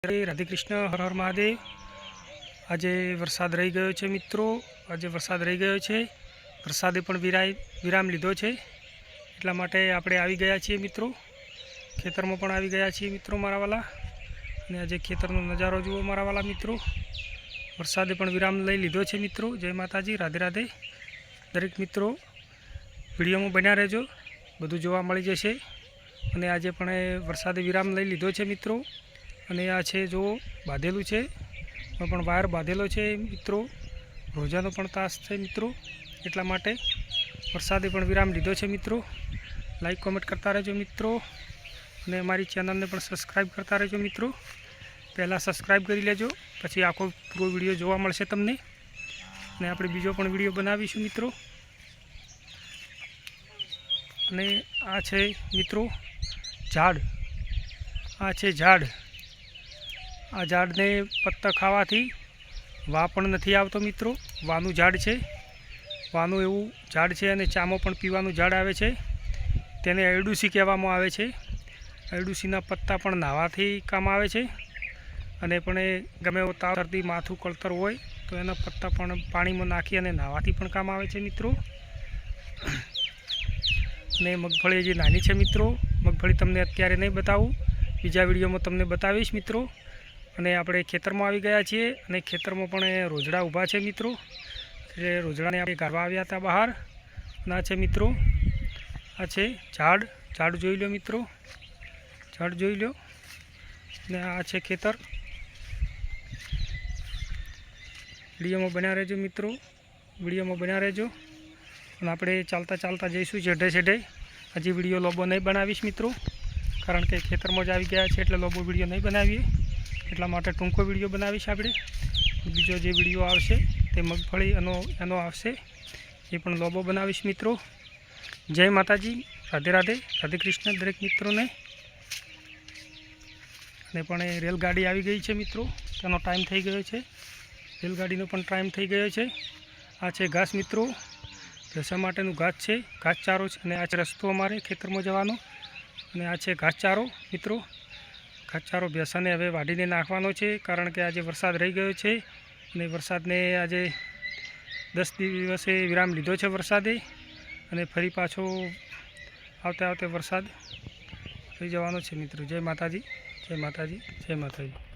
राधे कृष्ण, हर हर महादेव। आज वरसाद रही गयो छे मित्रों। आज वरसाद रही गयो छे, वरसादे पण विराम लीधो छे। એટલા માટે આપણે આવી ગયા છીએ મિત્રો, ખેતરમાં પણ આવી ગયા છીએ મિત્રો મારા વાલા। અને આજે ખેતરનો નજારો જુઓ મારા વાલા મિત્રો। વરસાદે પણ વિરામ લઈ લીધો છે મિત્રો। જય માતાજી, રાધે રાધે। દરેક મિત્રો વિડીયોમાં બન્યા રહેજો, બધું જોવા મળી જશે। અને આજે પણ વરસાદે વિરામ લઈ લીધો છે મિત્રો। અને આ છે જો બાંધેલું છે, પણ વાયર બાંધેલો છે મિત્રો। રોજાનો પણ તાસ છે મિત્રો, એટલા માટે વરસાદે પણ વિરામ લીધો છે મિત્રો। લાઈક કોમેન્ટ કરતા રહેજો મિત્રો, અને અમારી ચેનલને પણ સબસ્ક્રાઈબ કરતા રહેજો મિત્રો। પહેલાં સબસ્ક્રાઈબ કરી લેજો, પછી આખો પૂરો વિડીયો જોવા મળશે તમને। અને આપણે બીજો પણ વિડીયો બનાવીશું મિત્રો। અને આ છે મિત્રો ઝાડ, આ છે ઝાડ। આ ઝાડને પત્તા ખાવાથી વા પણ નથી આવતો મિત્રો। વાનું ઝાડ છે, વાનું એવું ઝાડ છે। અને ચામો પણ પીવાનું ઝાડ આવે છે, તેને અરડુસી કહેવામાં આવે છે। અરડુસીના પત્તા પણ નાહવાથી કામ આવે છે। અને પણ એ ગમે એવો તાવ, શરદી, માથું, કળતર હોય તો એના પત્તા પણ પાણીમાં નાખી અને નાહવાથી પણ કામ આવે છે મિત્રો। અને મગફળી જે નાની છે મિત્રો, મગફળી તમને અત્યારે નહીં બતાવું, બીજા વિડીયોમાં તમને બતાવીશ મિત્રો। અને આપણે ખેતરમાં આવી ગયા છીએ, અને ખેતરમાં પણ રોજડા ઊભા છે મિત્રો। એટલે રોજડાને આપણે ગાળવા આવ્યા હતા બહાર। અને આ છે મિત્રો, આ છે ઝાડ, ઝાડ જોઈ લો મિત્રો, ઝાડ જોઈ લો। અને આ છે ખેતર। વિડીયોમાં બન્યા રહેજો મિત્રો, વિડીયોમાં બન્યા રહેજો। અને આપણે ચાલતા ચાલતા જઈશું છેડે છેડે। હજી વિડીયો લોબો નહીં બનાવીશ મિત્રો, કારણ કે ખેતરમાં જ આવી ગયા છે એટલે લોબો વિડીયો નહીં બનાવીએ। એટલા માટે ટૂંકો વિડીયો બનાવીશ આપણે। બીજો જે વિડીયો આવશે તે મગફળી એનો આવશે, એ પણ લોબો બનાવીશ મિત્રો। જય માતાજી, રાધે રાધે, રાધે કૃષ્ણ દરેક મિત્રોને। અને પણ એ રેલગાડી આવી ગઈ છે મિત્રો, તેનો ટાઈમ થઈ ગયો છે, રેલગાડીનો પણ ટાઈમ થઈ ગયો છે। આ છે ઘાસ મિત્રો, ભેંસા માટેનું ઘાસ છે, ઘાસચારો છે। અને આ છે રસ્તો અમારે ખેતરમાં જવાનો, અને આ છે ઘાસચારો મિત્રો। ઘાસચારો ભેંસાને હવે વાઢીને નાખવાનો છે, કારણ કે આજે વરસાદ રહી ગયો છે। અને વરસાદને આજે 10 દિવસે વિરામ લીધો છે વરસાદે, અને ફરી પાછો આવતે વરસાદ થઈ જવાનો છે મિત્રો। જય માતાજી, જય માતાજી, જય માતાજી।